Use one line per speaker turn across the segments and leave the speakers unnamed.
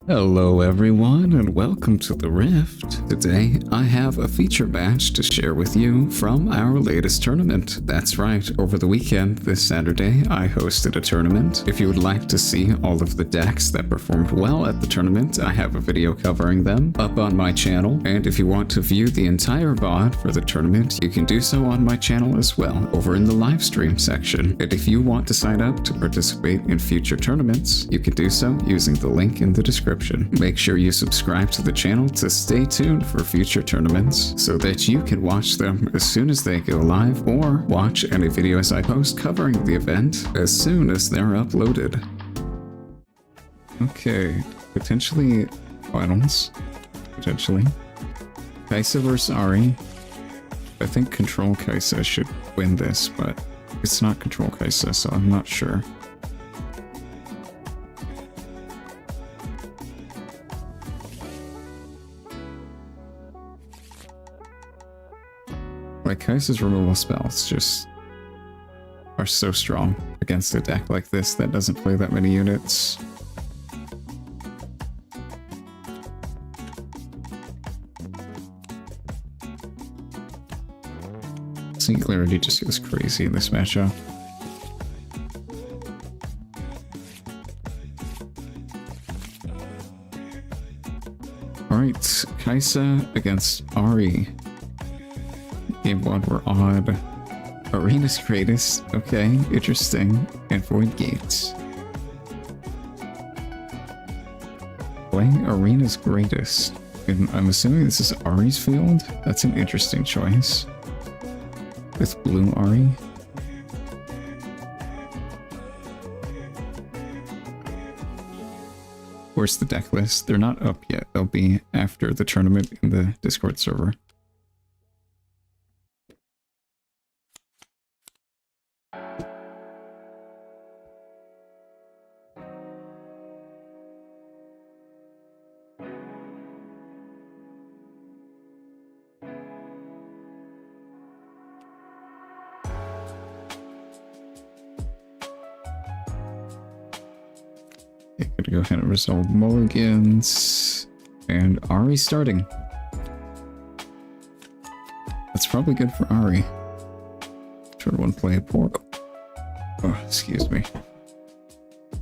Hello everyone and welcome to the Rift. Today I have a feature match to share with you from our latest tournament. That's right, over the weekend this Saturday I hosted a tournament. If you would like to see all of the decks that performed well at the tournament, I have a video covering them up on my channel, and if you want to view the entire VOD for the tournament, you can do so on my channel as well, over in the live stream section. And if you want to sign up to participate in future tournaments, you can do so using the link in the description. Make sure you subscribe to the channel to stay tuned for future tournaments so that you can watch them as soon as they go live, or watch any videos I post covering the event as soon as they're uploaded. Okay, potentially finals. Potentially. Kaisa vs Ahri. I think Control Kaisa should win this, but it's not Control Kaisa, so I'm not sure. Like, Kaisa's removal spells just are so strong against a deck like this that doesn't play that many units. Singularity just goes crazy in this matchup. Alright, Kaisa against Ahri. Game 1, we're on Arena's Greatest. Okay, interesting. And Void Gates. Playing Arena's Greatest. And I'm assuming this is Ahri's field? That's an interesting choice. With blue Ahri. Where's the deck list? They're not up yet. They'll be after the tournament in the Discord server. Gonna go ahead and resolve mulligans. And Ahri starting. That's probably good for Ahri. Turn 1, play a Poro. Oh, excuse me.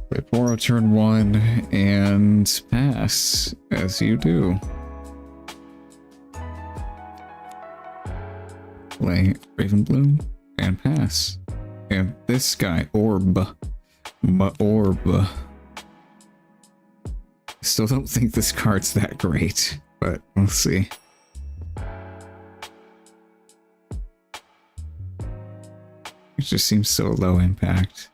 Play Poro turn 1 and pass, as you do. Play Raven Bloom and pass. And this guy, Orb. Orb. Still don't think this card's that great, but we'll see. It just seems so low impact.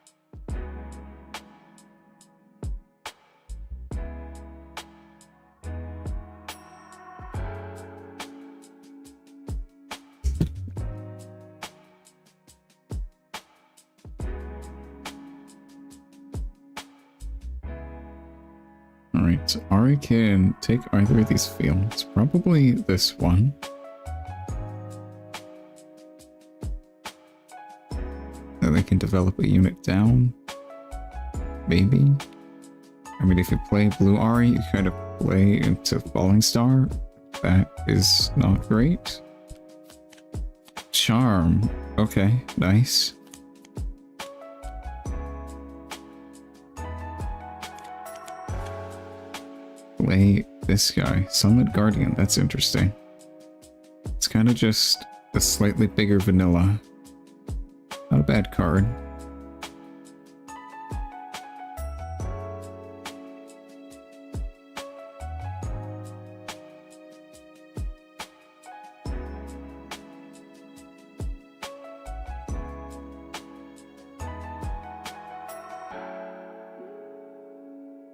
Alright, so Ahri can take either of these fields. Probably this one. Then they can develop a unit down. Maybe. I mean, if you play blue Ahri, you kind of play into Falling Star. That is not great. Charm. Okay, nice. Play this guy, Summit Guardian. That's interesting. It's kind of just a slightly bigger vanilla. Not a bad card.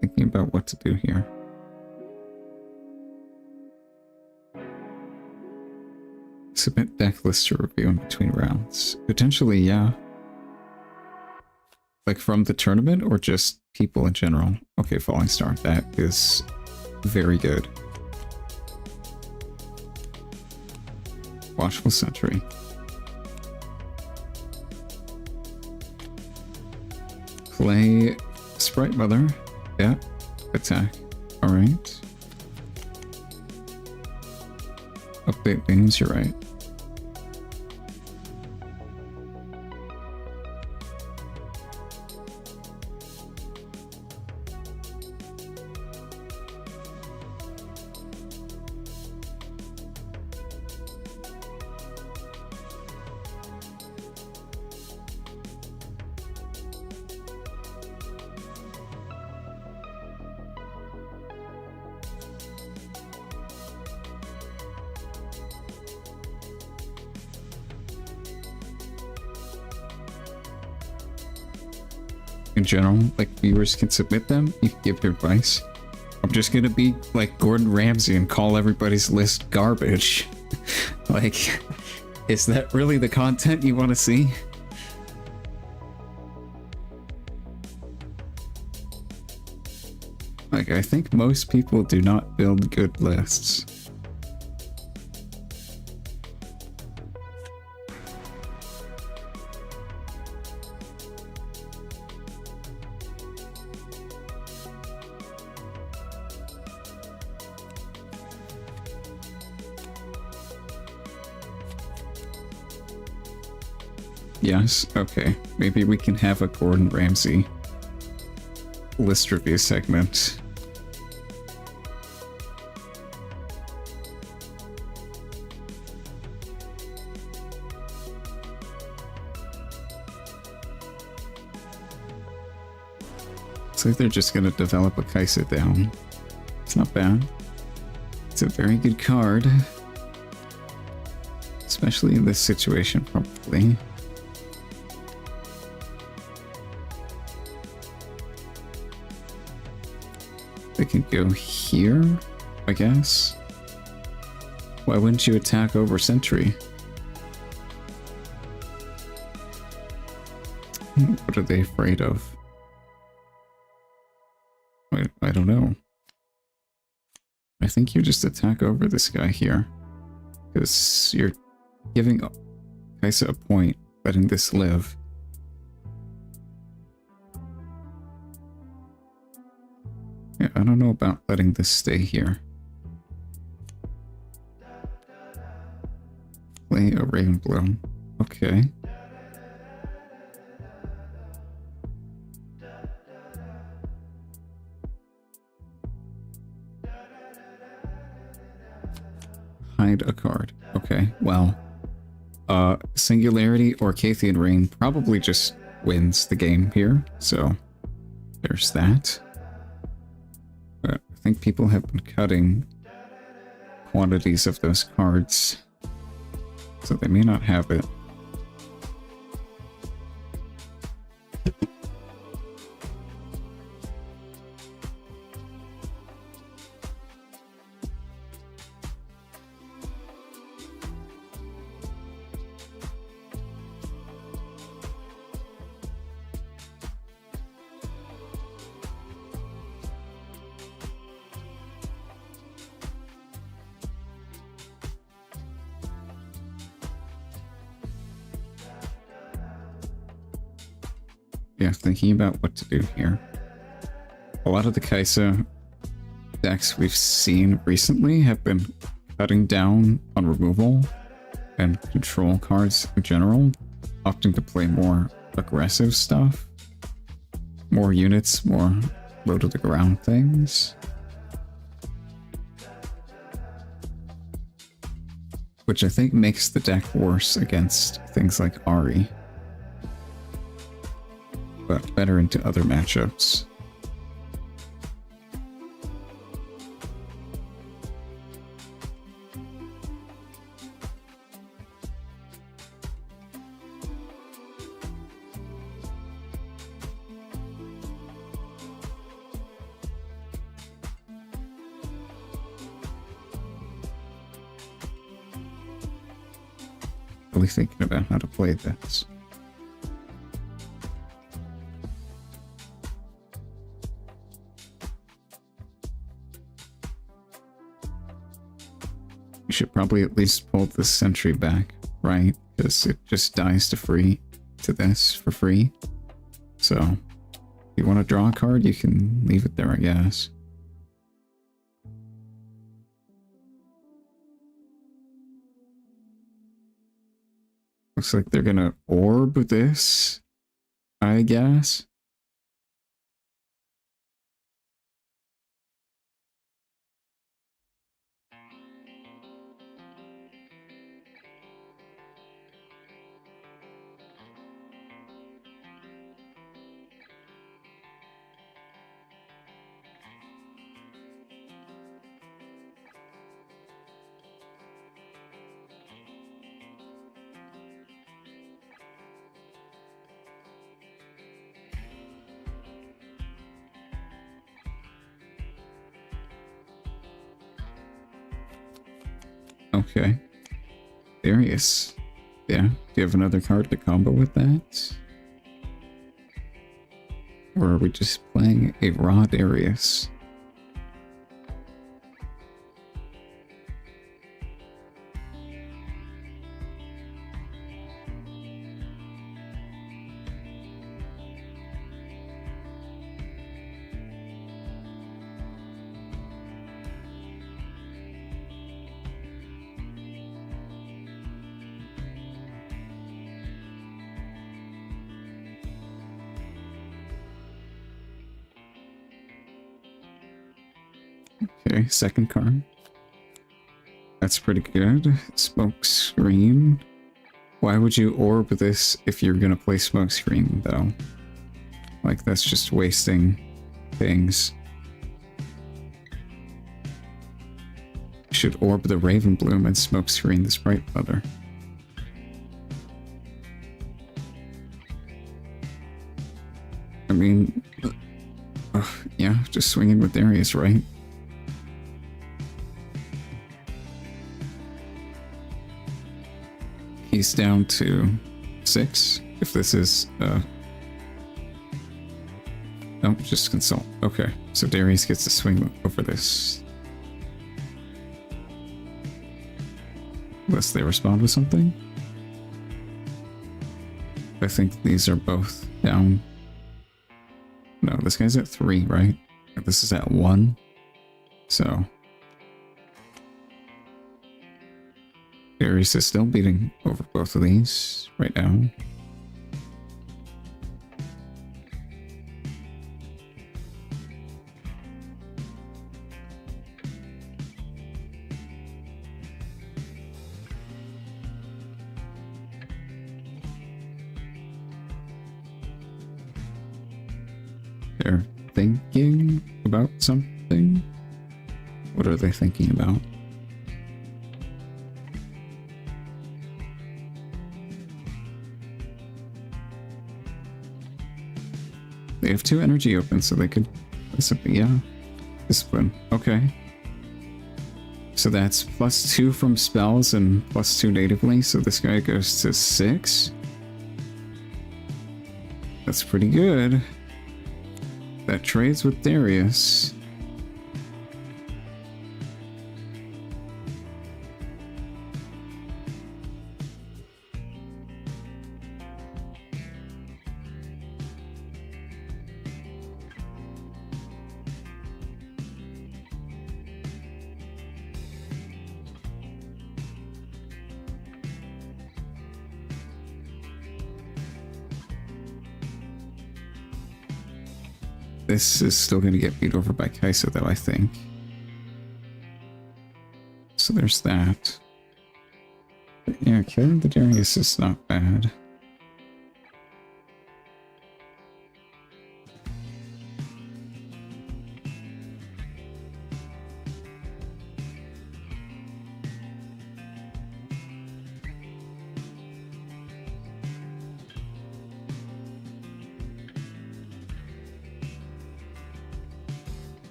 Thinking about what to do here. Submit deck list to review in between rounds. Potentially, yeah. Like from the tournament or just people in general? Okay, Falling Star. That is very good. Watchful Sentry. Play Sprite Mother. Yeah. Attack. Alright. Update names, you're right. In general, like, viewers can submit them, you can give your advice. I'm just gonna be like Gordon Ramsay and call everybody's list garbage. Like, is that really the content you want to see? Like, I think most people do not build good lists. Yes, okay. Maybe we can have a Gordon Ramsay list review segment. Looks like they're just gonna develop a Kaisa down. It's not bad. It's a very good card. Especially in this situation, probably. They can go here, I guess. Why wouldn't you attack over Sentry? What are they afraid of? I don't know. I think you just attack over this guy here. Because you're giving Kaisa a point, letting this live. Yeah, I don't know about letting this stay here. Play a Ravenbloom. Okay. Hide a card. Okay, well. Singularity or Cathian Rain probably just wins the game here, so there's that. But I think people have been cutting quantities of those cards, so they may not have it. Yeah, thinking about what to do here. A lot of the Kaisa decks we've seen recently have been cutting down on removal and control cards in general, opting to play more aggressive stuff. More units, more low to the ground things. Which I think makes the deck worse against things like Ahri, but better into other matchups. Really thinking about how to play this. You should probably at least pull the sentry back, right? Because it just dies to this for free. So, if you want to draw a card, you can leave it there, I guess. Looks like they're gonna orb this, I guess. Okay. Darius. Yeah. Do you have another card to combo with that? Or are we just playing a raw Darius? Okay, second card. That's pretty good. Smoke screen. Why would you orb this if you're gonna play smoke screen, though? Like, that's just wasting things. You should orb the Raven Bloom and smoke screen the Sprite Mother. I mean, yeah, just swinging with Darius, right? He's down to 6. If this is, oh, just consult. Okay, so Darius gets to swing over this. Unless they respond with something. I think these are both down. No, this guy's at 3, right? This is at 1. So Darius is still beating over both of these right now. They're thinking about something. What are they thinking about? They have 2 energy open, so they could... Yeah. Discipline. Okay. So that's +2 from spells and +2 natively, so this guy goes to 6. That's pretty good. That trades with Darius. This is still going to get beat over by Kaisa, though, I think. So there's that. But yeah, killing the Darius is not bad.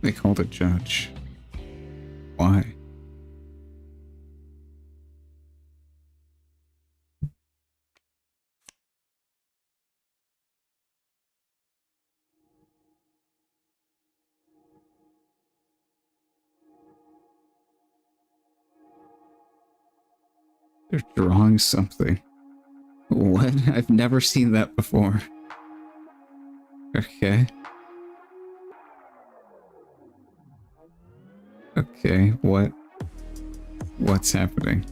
They called a judge. Why? They're drawing something. What? I've never seen that before. Okay. Okay, what's happening?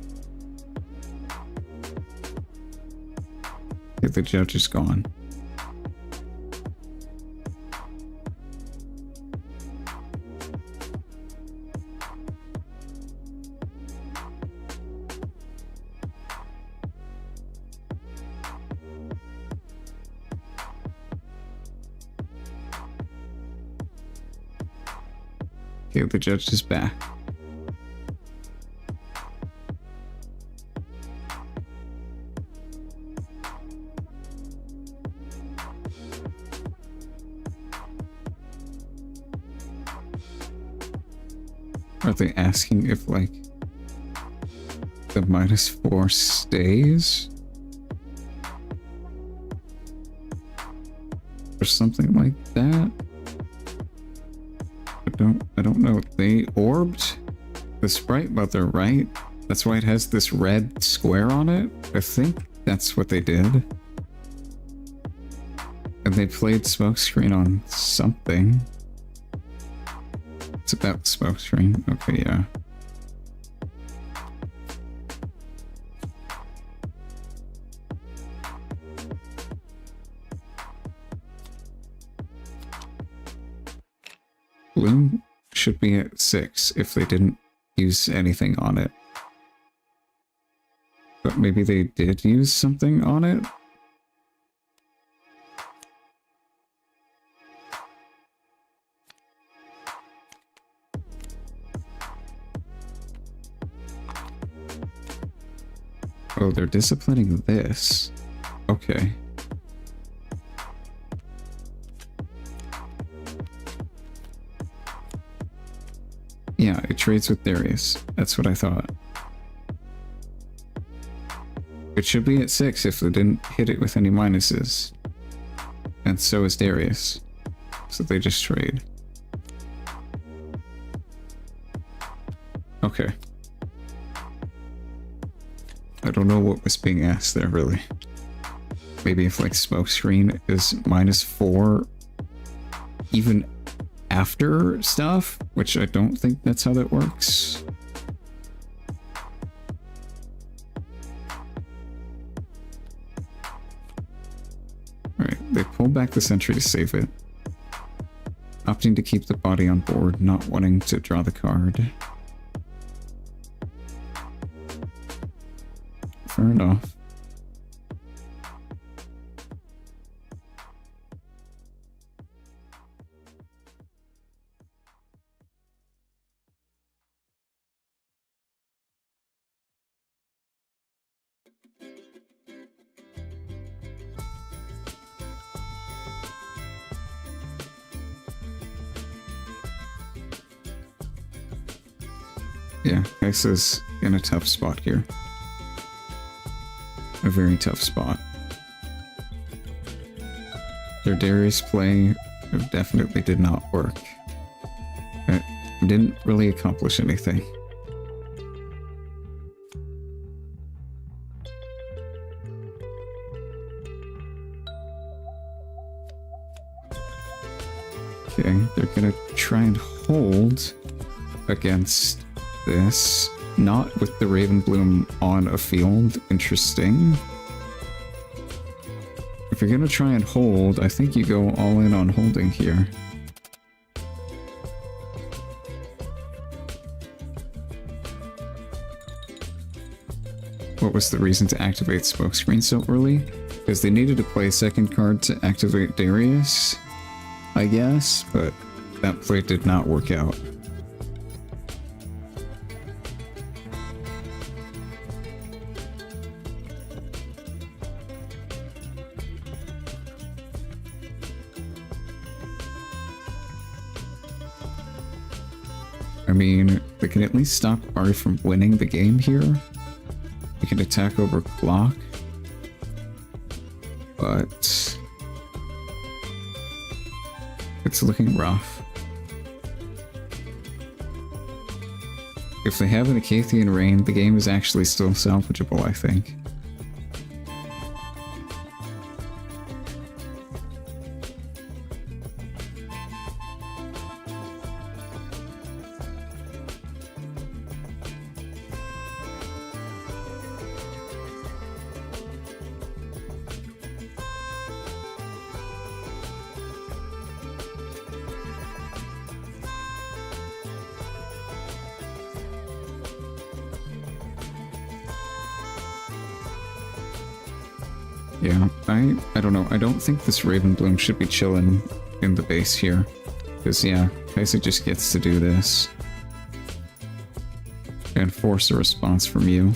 the judge is gone. Okay, the judge is back. Are they asking if, like, the -4 stays? Or something like that? I don't know. They orbed the sprite mother, right? That's why it has this red square on it. I think that's what they did. And they played smokescreen on something. It's about the smokescreen. Okay, yeah. Bloom should be at 6 if they didn't use anything on it. But maybe they did use something on it? Oh, they're disciplining this. Okay. Yeah, it trades with Darius. That's what I thought. It should be at 6 if they didn't hit it with any minuses. And so is Darius. So they just trade. Okay. I don't know what was being asked there, really. Maybe if, like, smokescreen is -4 even after stuff, which I don't think that's how that works. Alright, they pull back the sentry to save it. Opting to keep the body on board, not wanting to draw the card. Fair enough. Yeah, Ice is in a tough spot here. A very tough spot. Their Darius play definitely did not work. It didn't really accomplish anything. Okay, they're gonna try and hold against this. Not with the Raven Bloom on a field. Interesting. If you're gonna try and hold, I think you go all in on holding here. What was the reason to activate Smokescreen so early? Because they needed to play a second card to activate Darius, I guess, but that play did not work out. I mean, they can at least stop Ahri from winning the game here. We can attack over clock. But it's looking rough. If they have an Acathian Rain, the game is actually still salvageable, I think. Yeah, I don't know. I don't think this Ravenbloom should be chilling in the base here. Because, yeah, Kaisa just gets to do this. And force a response from you.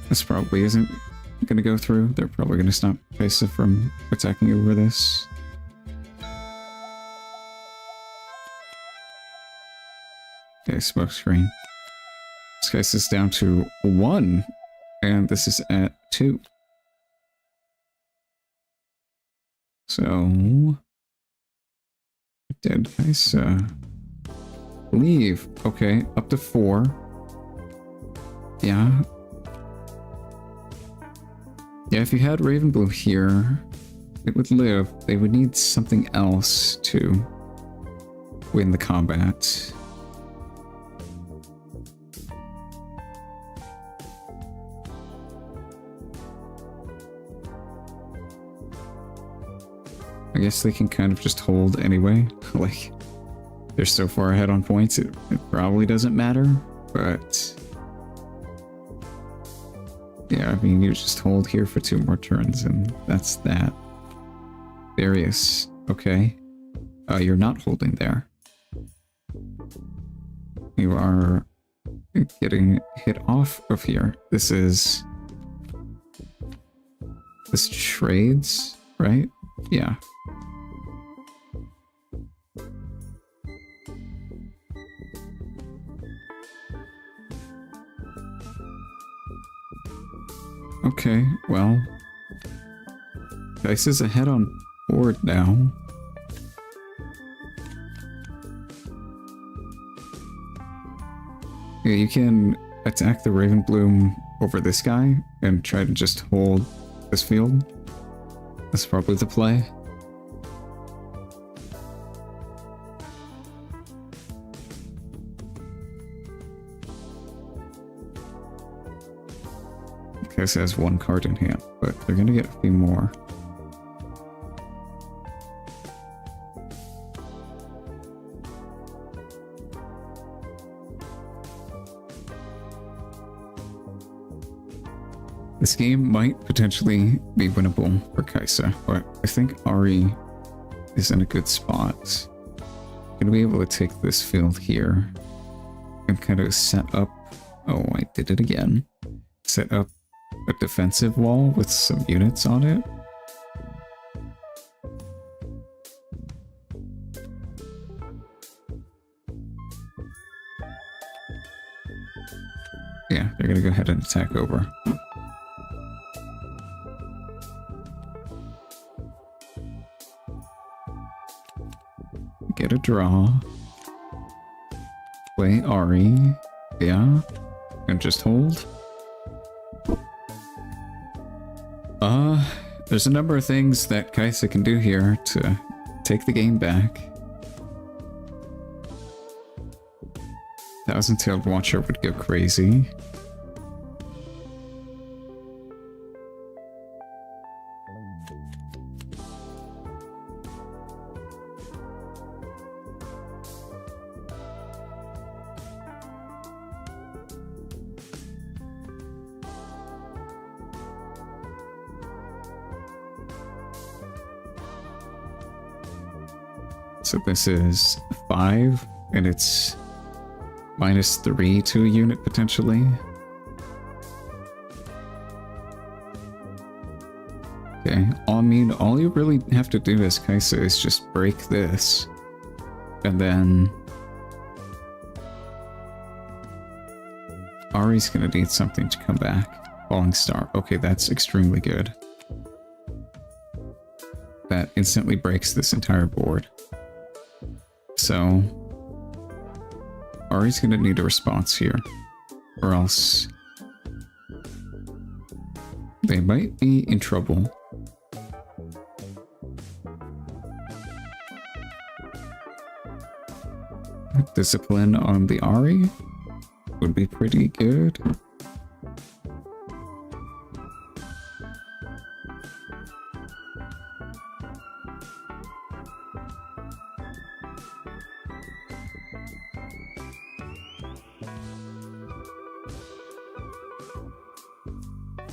This probably isn't going to go through. They're probably going to stop Kaisa from attacking over this. Okay, smokescreen. This Kaisa's down to 1, and this is at 2. So... Dead Kaisa. Leave. Okay, up to 4. Yeah. Yeah, if you had Ravenbloom here, it would live. They would need something else to win the combat. I guess they can kind of just hold anyway. Like, they're so far ahead on points, it probably doesn't matter, but... Yeah, I mean, you just hold here for 2 more turns, and that's that. Darius, okay. You're not holding there. You are getting hit off of here. This is... This trades, right? Yeah. Okay, well... Dice is ahead on board now. Yeah, you can attack the Ravenbloom over this guy and try to just hold this field. That's probably the play. This has 1 card in hand, but they're gonna get a few more. This game might potentially be winnable for Kaisa, but I think Ahri is in a good spot. Gonna be able to take this field here and kind of set up... Oh, I did it again. Set up a defensive wall with some units on it. Yeah, they're gonna go ahead and attack over. Get a draw. Play Ahri. Yeah. And just hold. There's a number of things that Kaisa can do here to take the game back. Thousand-tailed Watcher would go crazy. So this is 5, and it's -3 to a unit potentially. Okay, I mean, all you really have to do as Kaisa is just break this, and then Ahri's gonna need something to come back. Falling Star. Okay, that's extremely good. That instantly breaks this entire board. So, Ahri's gonna need a response here, or else they might be in trouble. Discipline on the Ahri would be pretty good.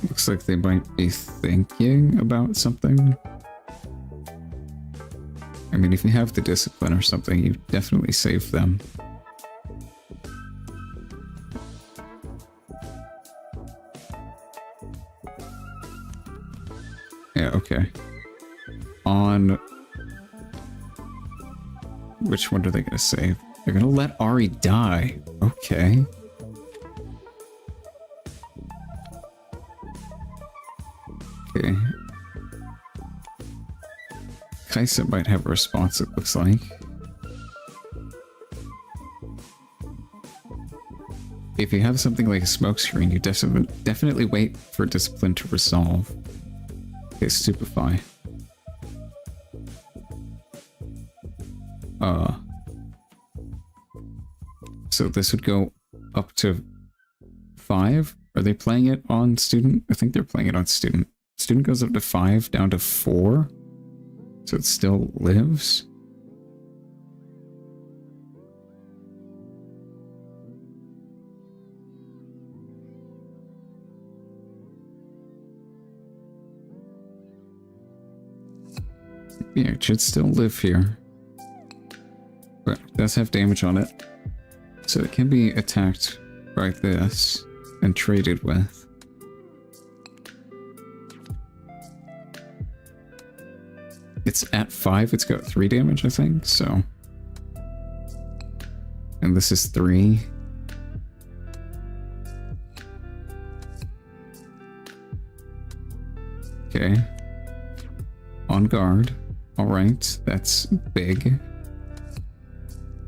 Looks like they might be thinking about something. I mean, if you have the discipline or something, you definitely save them. Yeah, okay. On... Which one are they gonna save? They're gonna let Ahri die. Okay. Okay. Kaisa might have a response, it looks like. If you have something like a smoke screen, you definitely wait for discipline to resolve. Okay, stupefy. So this would go up to 5? Are they playing it on student? I think they're playing it on student. Student goes up to 5, down to 4. So it still lives. Yeah, it should still live here. But it does have damage on it. So it can be attacked by this and traded with. It's at 5, it's got 3 damage, I think, so. And this is 3. Okay. On guard. Alright, that's big.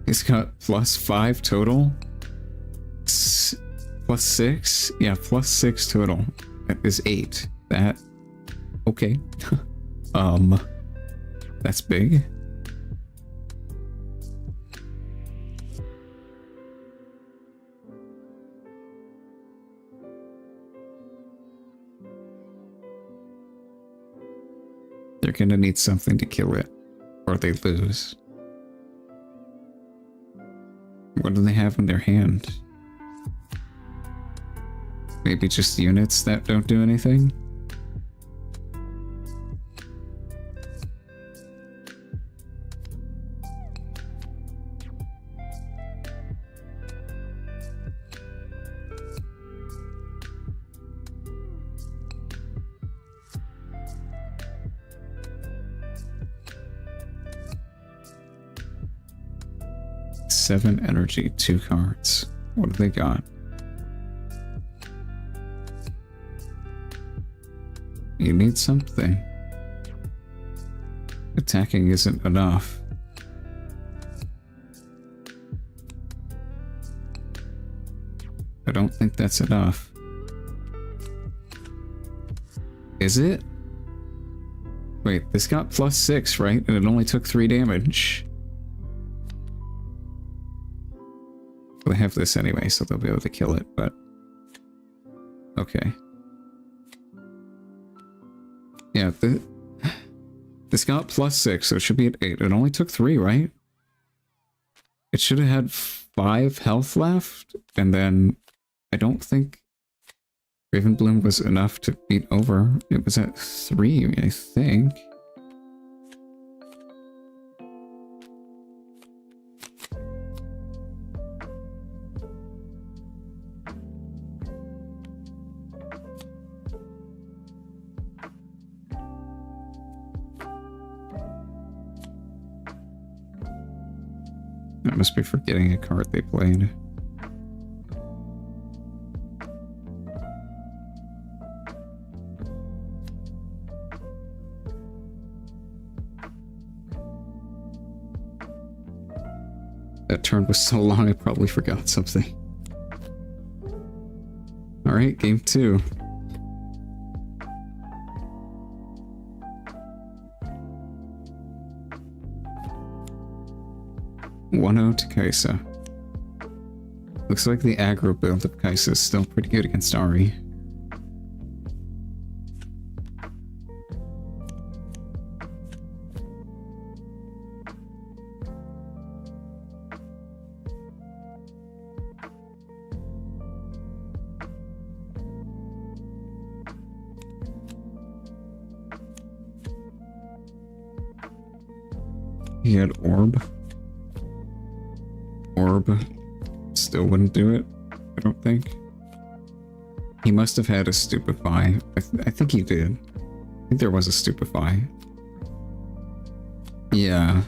It's got +5 total. +6? Yeah, +6 total. That is 8. That... Okay. That's big. They're gonna need something to kill it, or they lose. What do they have in their hand? Maybe just units that don't do anything? Seven energy, 2 cards. What do they got? You need something. Attacking isn't enough. I don't think that's enough. Is it? Wait, this got +6, right? And it only took 3 damage. They have this anyway, so they'll be able to kill it, but... Okay. Yeah, this got +6, so it should be at 8. It only took 3, right? It should have had 5 health left, and then... I don't think... Ravenbloom was enough to beat over. It was at 3, I think. I must be forgetting a card they played. That turn was so long I probably forgot something. Alright, game 2. To Kaisa. Looks like the aggro build of Kaisa is still pretty good against Ahri. He had orb. Orb still wouldn't do it, I don't think. He must have had a stupefy. I think he did. I think there was a stupefy. Yeah.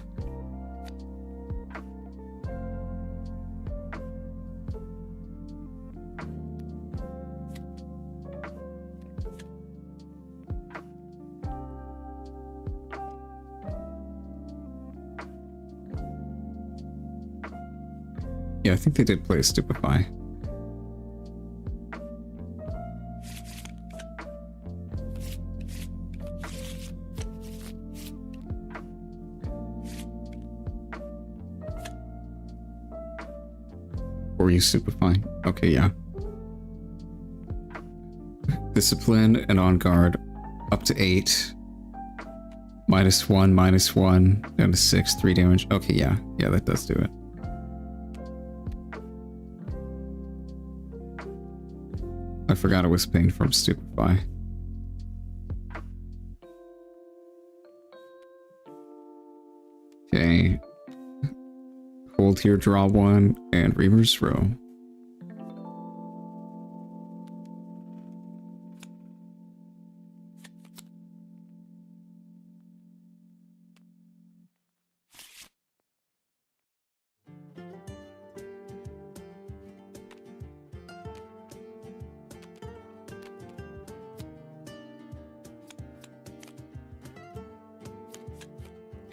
Yeah, I think they did play a stupefy. Or you stupefying? Okay, yeah. Discipline and on guard up to 8. -1, -1, down to 6, 3 damage. Okay, yeah. Yeah, that does do it. I forgot it was pain from stupefy. Okay. Hold here, draw 1, and reverse row.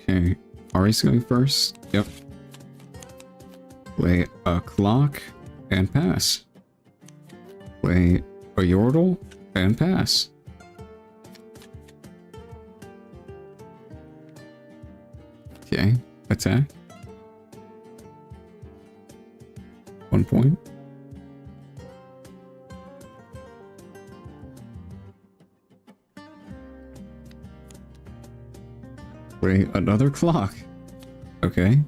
Okay, Ahri's going first. Yep. Play a clock and pass. Play a yordle and pass. Okay, attack. 1 point. Play another clock. Okay.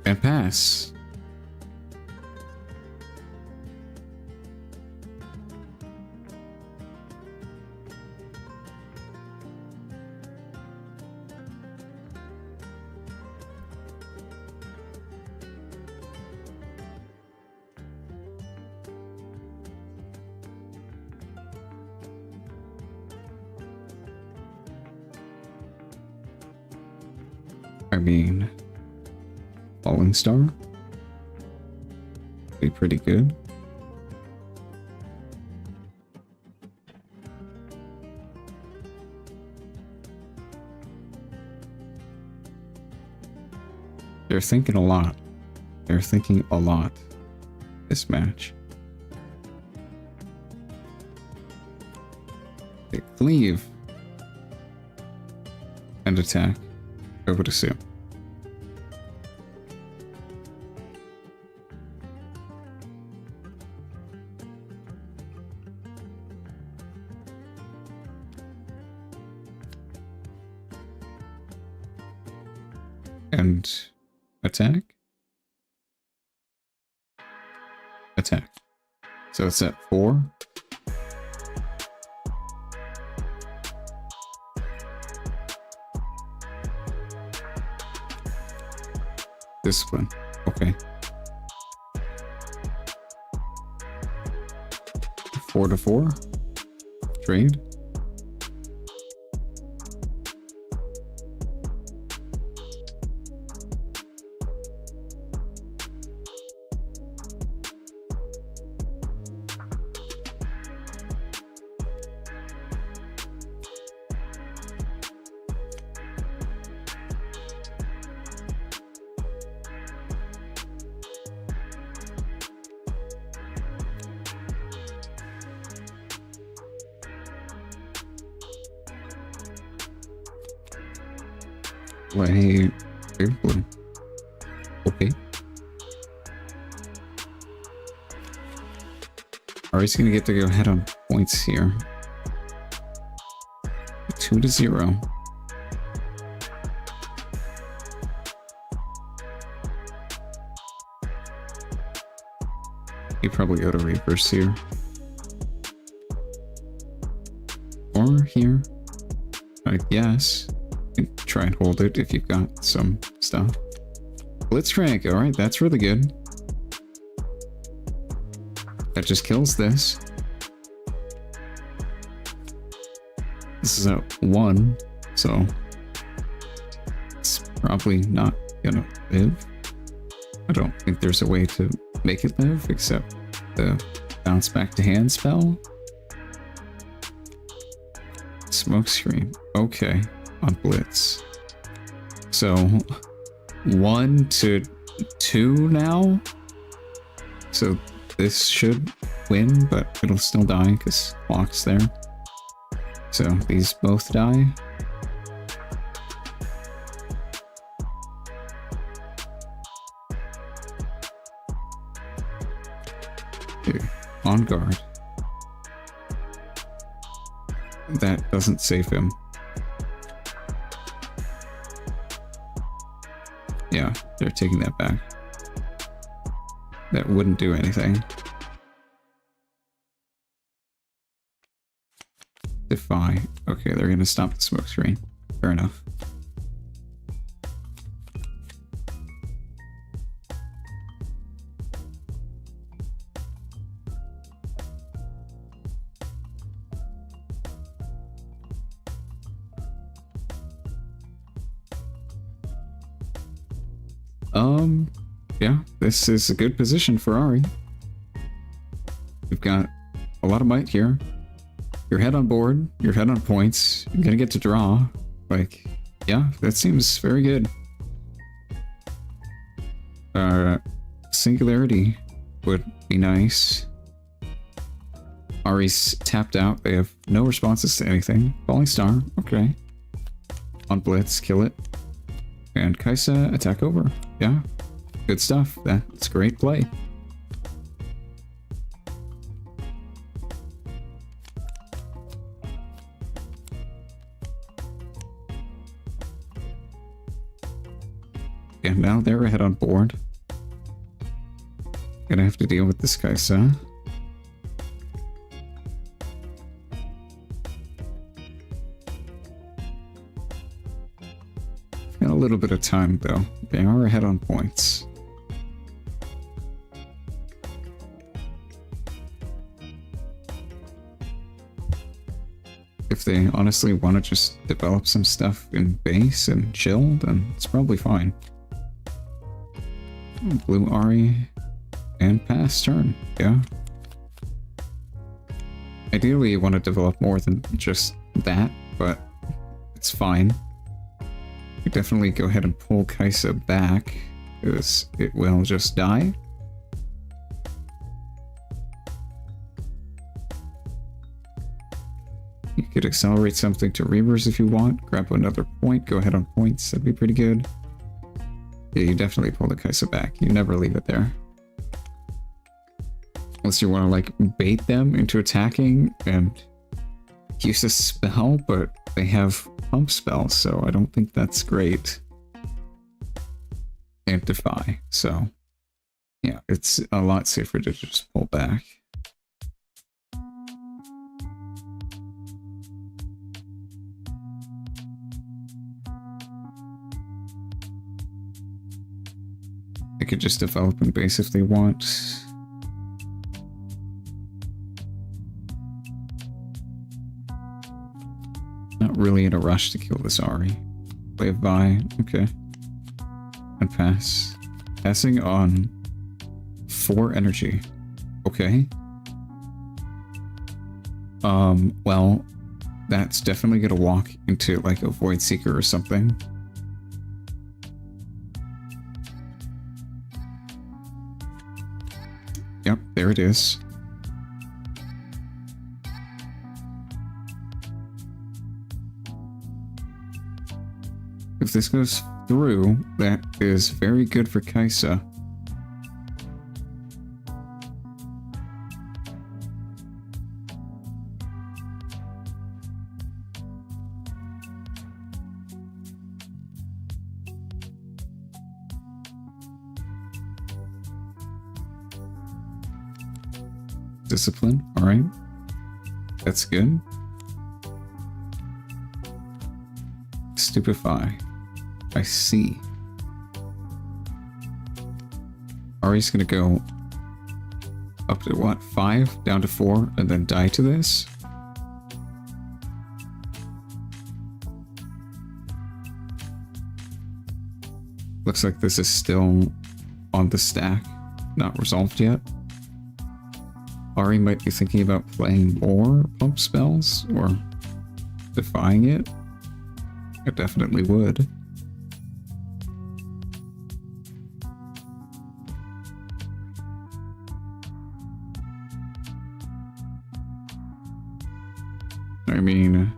And pass. I mean, Falling Star? Be pretty good. They're thinking a lot. They're thinking a lot this match. They cleave and attack. Over to Sue. And attack. Attack. So it's at 4. Discipline. Okay. 4 to 4. Trade. Play blue. Okay. Ahri's gonna get to go ahead on points here. 2 to 0. You probably go to reverse here. Or here. I guess. try and hold it if you've got some stuff. Blitzcrank, alright, that's really good. That just kills this. This is a 1, so it's probably not gonna live. I don't think there's a way to make it live except the bounce back to hand spell. Smokescreen. Okay, on Blitz. So 1 to 2 now. So this should win, but it'll still die because clock's there. So these both die. Okay, on guard. That doesn't save him. Yeah, they're taking that back. That wouldn't do anything. Defy. Okay, they're gonna stop the smoke screen. Fair enough. Yeah, this is a good position for Ahri. We've got a lot of might here. You're head on board, you're head on points, you're gonna get to draw. Like, yeah, that seems very good. Singularity would be nice. Ahri's tapped out, they have no responses to anything. Falling Star, okay. On Blitz, kill it. And Kaisa, attack over. Yeah, good stuff. That's great play. And now they're ahead on board. Gonna have to deal with this Kaisa. Got a little bit of time though. They are ahead on points. If they honestly want to just develop some stuff in base and chill, then it's probably fine. Blue Ahri and pass turn, yeah. Ideally you want to develop more than just that, but it's fine. You definitely go ahead and pull Kaisa back, because it will just die. You could accelerate something to Reavers if you want, grab another point, go ahead on points, that'd be pretty good. Yeah, you definitely pull the Kaisa back, you never leave it there. Unless you want to like bait them into attacking and use a spell, but they have pump spells, so I don't think that's great. And defy, so yeah, it's a lot safer to just pull back. They could just develop in base if they want. Not really in a rush to kill this Ahri. Play a Vi, okay. And pass. Passing on 4 energy. Okay. Well, that's definitely gonna walk into like a Void Seeker or something. Yep, there it is. If this goes through, that is very good for Kaisa. Discipline, alright. That's good. Stupefy. I see. Ahri's gonna go up to what? 5? Down to 4? And then die to this? Looks like this is still on the stack. Not resolved yet. Ahri might be thinking about playing more pump spells or defying it. I definitely would. I mean,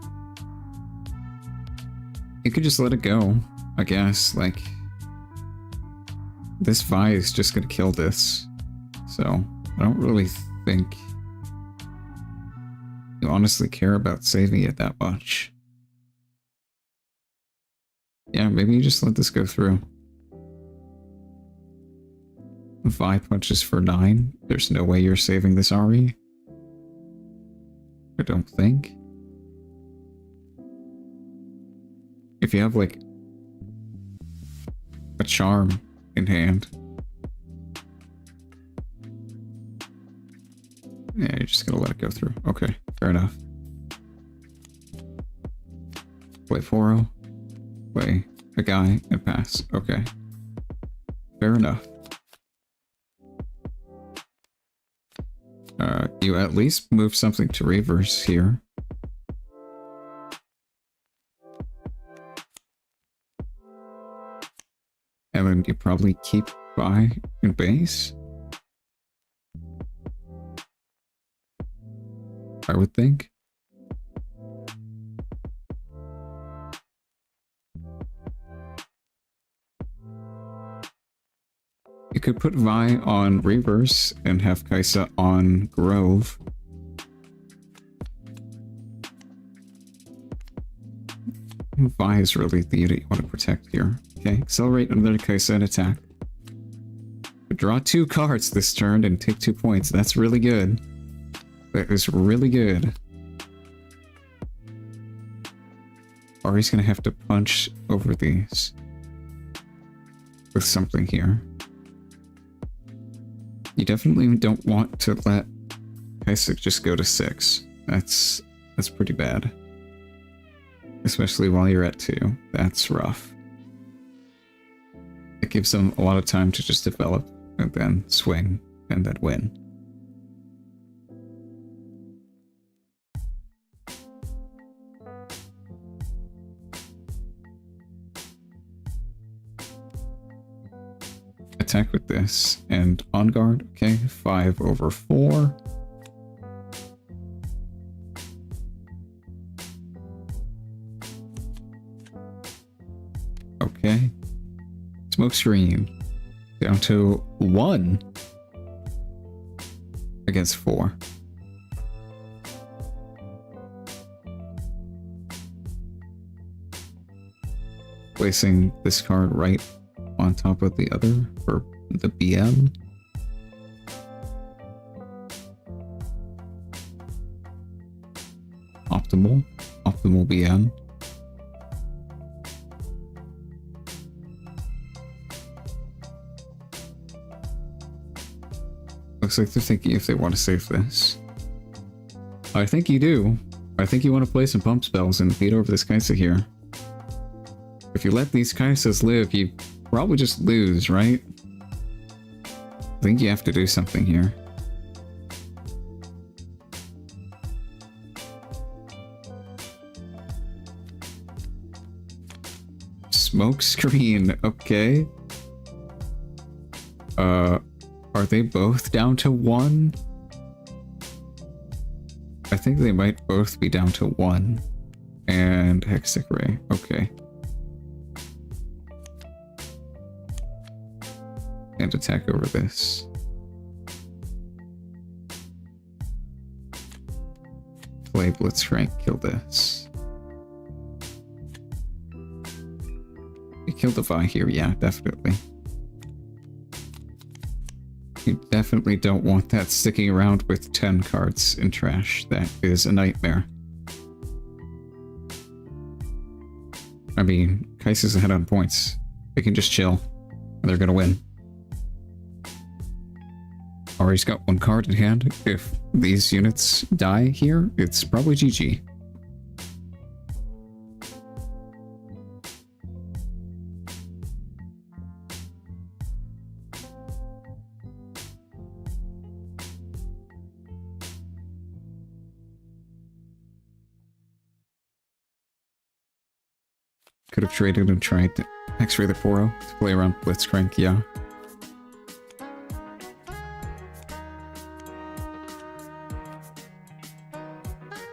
you could just let it go, I guess. Like, this Vi is just gonna kill this. So, I don't really think you honestly care about saving it that much. Yeah, maybe you just let this go through. Vi punches for 9. There's no way you're saving this Ahri. I don't think. If you have, like, a charm in hand. Yeah, you're just gonna let it go through. Okay, fair enough. Play 4-0. Play a guy and pass. Okay. Fair enough. You at least move something to reverse here. And then you probably keep Vi in base. I would think. You could put Vi on reverse and have Kaisa on Grove. Vi is really the unit you want to protect here. Okay, accelerate another Kaisa and attack. Draw 2 cards this turn and take 2 points. That's really good. That is really good. Ahri's gonna have to punch over these with something here. You definitely don't want to let Kaisa just go to 6. That's pretty bad. Especially while you're at 2. That's rough. It gives them a lot of time to just develop and then swing and then win. Attack with this and on guard. Okay, 5/4. Okay. Smoke screen. Down to 1 against 4. Placing this card right on top of the other for the BM. Optimal BM. Looks like they're thinking if they want to save this. I think you do. I think you want to play some pump spells and beat over this Kaisa here. If you let these Kaisas live, you probably just lose, right? I think you have to do something here. Smoke screen, okay. Are they both down to 1? I think they might both be down to 1. And Hextech Ray, okay. And attack over this. Play Blitzcrank, kill this. You killed the Vi here, yeah, definitely. You definitely don't want that sticking around with 10 cards in trash. That is a nightmare. I mean, Kaisa's ahead on points. They can just chill, and they're gonna win. Ahri's got one card in hand. If these units die here, it's probably GG. Could have traded and tried X-Ray the Poro to play around Blitzcrank, yeah.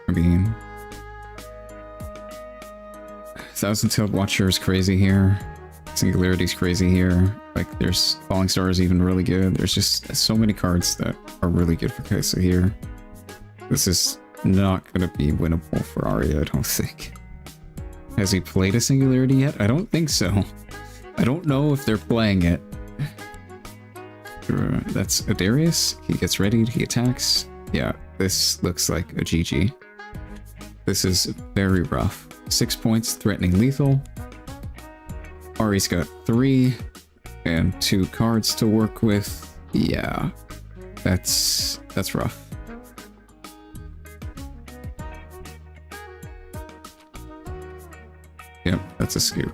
I mean, Thousand-Tailed Watcher is crazy here. Singularity's crazy here. Like, there's Falling Star is even really good. There's just so many cards that are really good for Kaisa here. This is not going to be winnable for Ahri, I don't think. Has he played a Singularity yet? I don't think so. I don't know if they're playing it. That's Adarius. He gets readied, he attacks. Yeah, this looks like a GG. This is very rough. 6 points, threatening lethal. Ahri's got 3 and 2 cards to work with. Yeah, that's rough. Yep, that's a scoop.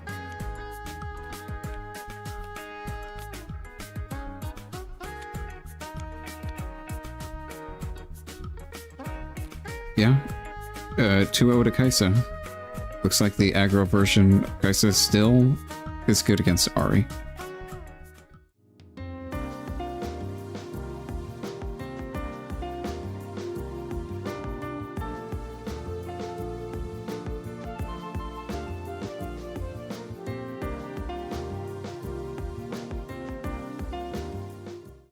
Yeah, 2-0 to Kaisa. Looks like the aggro version of Kaisa still is good against Ahri.